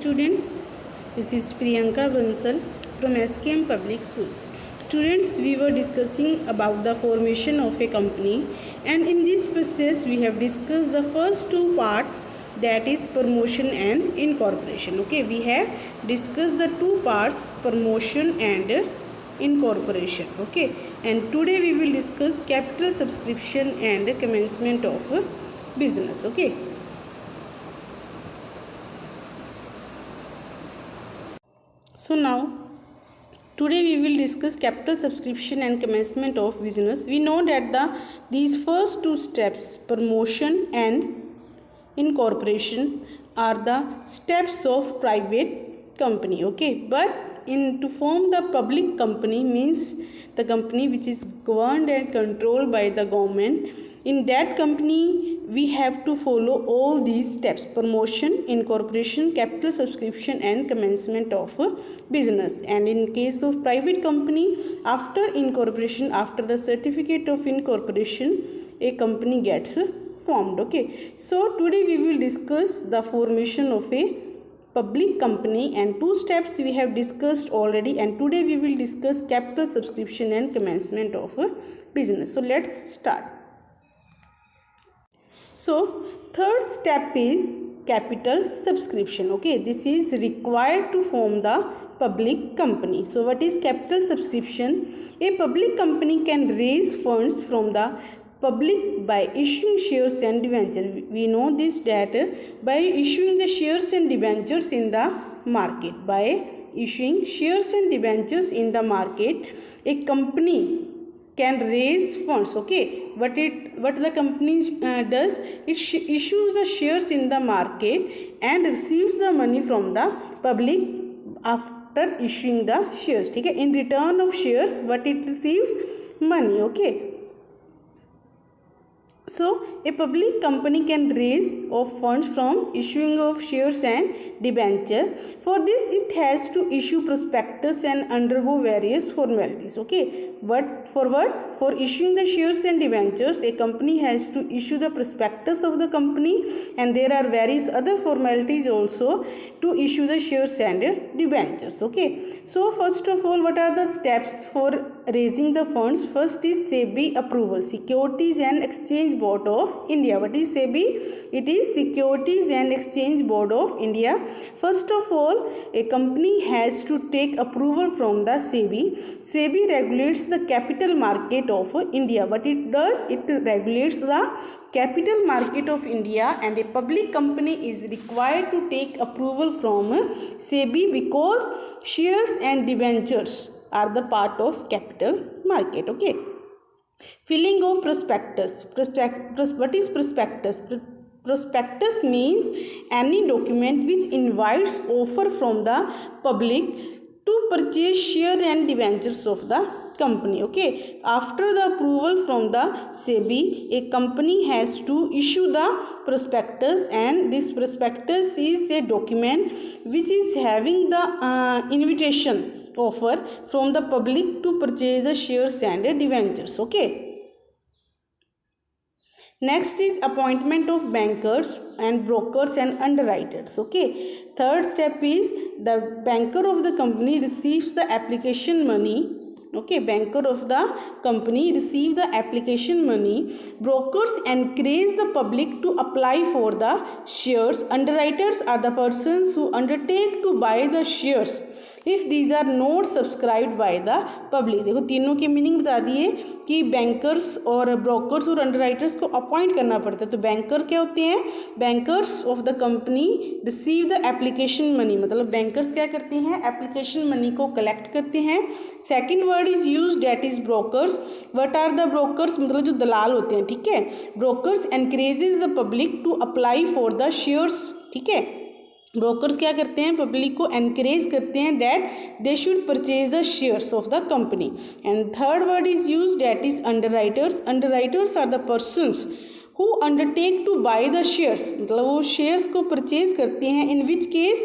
students, this is Priyanka Bansal from SKM Public School. Students, we were discussing about the formation of a company, and in this process we have discussed the first two parts, that is promotion and incorporation. Okay, we have discussed the two parts, promotion and incorporation. Okay, and today we will discuss capital subscription and commencement of business. Okay. So now today we will discuss capital subscription and commencement of business. We know that these first two steps, promotion and incorporation, are the steps of private company. Okay, but to form the public company means the company which is governed and controlled by the government. In that company we have to follow all these steps: promotion, incorporation, capital subscription and commencement of business. And in case of private company, after incorporation, after the certificate of incorporation, a company gets formed. Okay, so today we will discuss the formation of a public company, and two steps we have discussed already, and today we will discuss capital subscription and commencement of business. So let's start. So third step is capital subscription. Okay, this is required to form the public company. So what is capital subscription? A public company can raise funds from the public by issuing shares and debentures. We know this, that by issuing the shares and debentures in the market, by issuing shares and debentures in the market, a company can raise funds. Okay, what the company does, it issues the shares in the market and receives the money from the public after issuing the shares. Okay, in return of shares, what it receives? Money. Okay, so a public company can raise of funds from issuing of shares and debenture. For this it has to issue prospectus and undergo various formalities. Okay, but for what? For issuing the shares and debentures, a company has to issue the prospectus of the company, and there are various other formalities also to issue the shares and debentures. Okay, so first of all, what are the steps for raising the funds? First is SEBI approval, Securities and Exchange Board of India. What is SEBI? It is Securities and Exchange Board of India. First of all, a company has to take approval from the SEBI. SEBI regulates the capital market of India. What it does, it regulates the capital market of India, and a public company is required to take approval from SEBI because shares and debentures are the part of capital market. Okay, filling of prospectus. What is prospectus? Prospectus means any document which invites offer from the public to purchase share and debentures of the company. Okay, after the approval from the SEBI, a company has to issue the prospectus, and this prospectus is a document which is having the invitation offer from the public to purchase the shares and debentures. Okay, next is appointment of bankers and brokers and underwriters. Okay, third step is the banker of the company receives the application money. Okay, banker of the company receive the application money. Brokers encourage the public to apply for the shares. Underwriters are the persons who undertake to buy the shares if these are not subscribed by the public. देखो तीनों के meaning बता दिए कि bankers और brokers और underwriters को appoint करना पड़ता है. तो बैंकर क्या होते हैं? Bankers of the company receive the application money. मतलब बैंकर्स क्या करते हैं? एप्लीकेशन मनी को कलेक्ट करते हैं. Second word is use, that is brokers. What are the brokers? मतलब जो दलाल होते हैं. ठीक है, brokers encourages the public to apply for the shares. ठीक है, ब्रोकर्स क्या करते हैं? पब्लिक को एनकरेज करते हैं that they should purchase the shares of the company. And third word is use, that is underwriters. Underwriters are the persons who undertake to buy the shares. मतलब वो शेयर्स को purchase करते हैं. In which case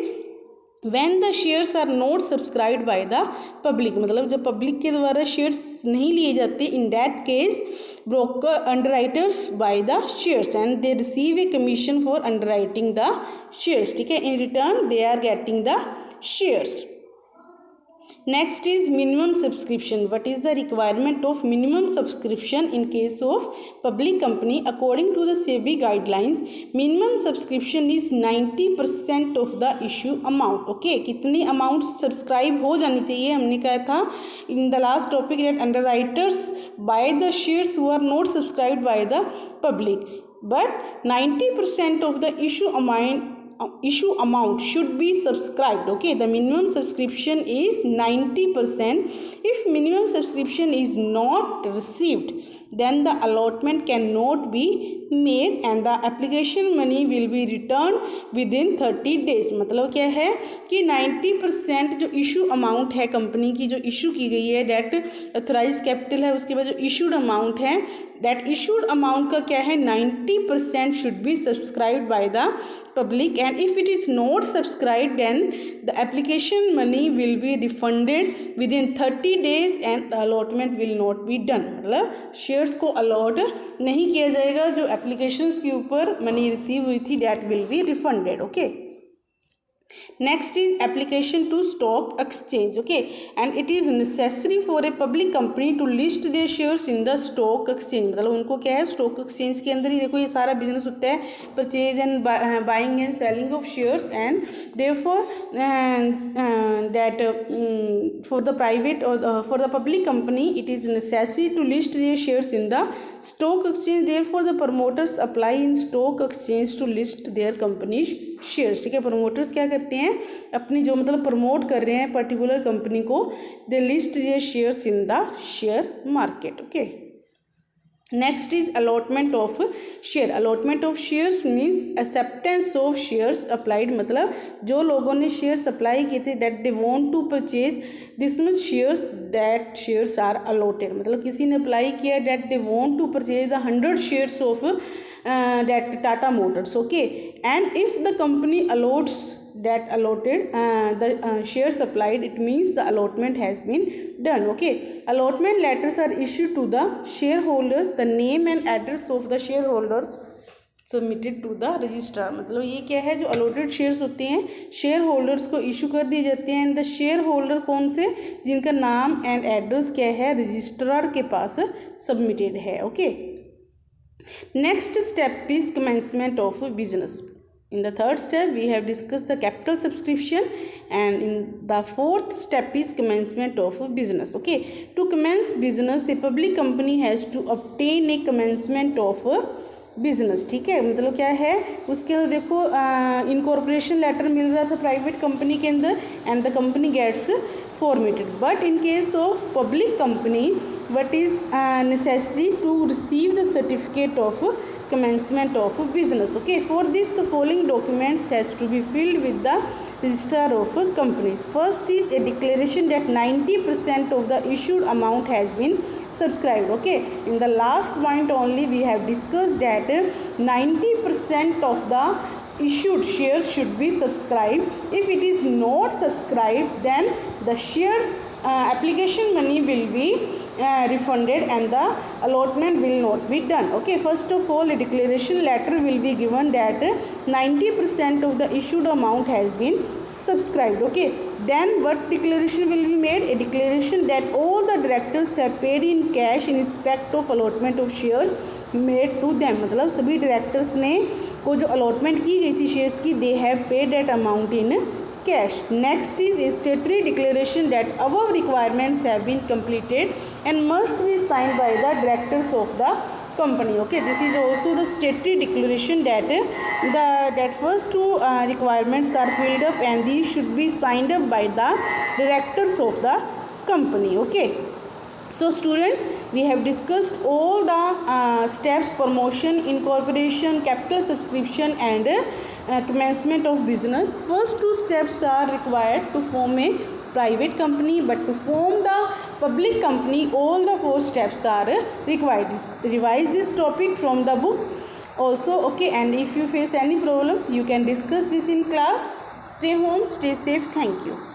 when the shares are not subscribed by the public, मतलब जब public के द्वारा shares नहीं लिए जाते, in that case broker underwriters buy the shares and they receive a commission for underwriting the shares, ठीक है, in return they are getting the shares. Next is minimum subscription. What is the requirement of minimum subscription in case of public company? According to the SEBI guidelines, minimum subscription is 90% of the issue amount. Okay, कितनी amount subscribe हो जानी चाहिए? हमने कहा था in the last topic that underwriters buy the shares who are not subscribed by the public, but 90% of the issue amount should be subscribed. Okay, the minimum subscription is 90%. If minimum subscription is not received, then the allotment cannot be made and the application money will be returned within 30 days. मतलब क्या है कि 90% जो issue amount है company की, जो issue की गई है, डेट ऑथराइज कैपिटल है, उसके बाद जो इशूड अमाउंट है, दैट इशूड अमाउंट का क्या है, 90% should be subscribed by the public, and if it is not subscribed then the application money will be refunded within 30 days and the allotment will not be done. मतलब shares को allot नहीं किया जाएगा, जो applications के ऊपर money receive हुई थी that will be refunded. Okay, next is application to stock exchange. Okay, and it is necessary for a public company to list their shares in the stock exchange. मतलब उनको क्या है, stock exchange के अंदर ही देखो ये सारा बिजनेस होता है, purchase and buying and selling of shares, and therefore that for the private or for the public company it is necessary to list their shares in the stock exchange. Therefore the promoters apply in stock exchange to list their company's shares. ठीक है, promoters क्या करते हैं, अपनी जो मतलब promote कर रहे हैं पर्टिकुलर कंपनी को, they list their shares in the share market. Okay, next is allotment of share. allotment of shares means acceptance of shares applied, मतलब जो लोगों ने shares apply किए थे that they want to purchase this much shares, that shares are allotted. मतलब किसी ने apply किया that they want to purchase the 100 shares of that Tata Motors. Okay, and if the company allots that allotted the shares applied, it means the allotment has been done. Okay, allotment letters are issued to the shareholders, the name and address of the shareholders submitted to the registrar. मतलब ये क्या है, जो allotted shares होते हैं share holders को issue कर दिए जाते हैं, एंड द शेयर होल्डर कौन से, जिनका नाम एंड एड्रेस क्या है, रजिस्ट्रार के पास सबमिटेड है. Okay, next step is commencement of business. In the third step we have discussed the capital subscription, and in the fourth step is commencement of business. Okay, to commence business a public company has to obtain a commencement of business. ठीक है, मतलब क्या है, उसके अंदर देखो incorporation letter मिल रहा था प्राइवेट कंपनी के अंदर, and the company gets formatted. But in case of public company what is necessary to receive the certificate of commencement of business. Okay, for this the following documents has to be filled with the registrar of companies. First is a declaration that 90% of the issued amount has been subscribed. Okay, in the last point only we have discussed that 90% of the issued shares should be subscribed. If it is not subscribed then the shares application money will be refunded and the allotment will not be done. Okay, first of all a declaration letter will be given that 90% of the issued amount has been subscribed. Okay, then what declaration will be made, a declaration that all the directors have paid in cash in respect of allotment of shares made to them. मतलब सभी directors ने को जो allotment की गई थी shares की, they have paid that amount in cash. Next is a statutory declaration that above requirements have been completed and must be signed by the directors of the company. Okay, this is also the statutory declaration that that first two requirements are filled up and these should be signed up by the directors of the company. Okay, so students, we have discussed all the steps: promotion, incorporation, capital subscription and commencement of business. First two steps are required to form a private company, but to form the public company all the four steps are required. Revise this topic from the book also. Okay, and if you face any problem you can discuss this in class. Stay home, stay safe. Thank you.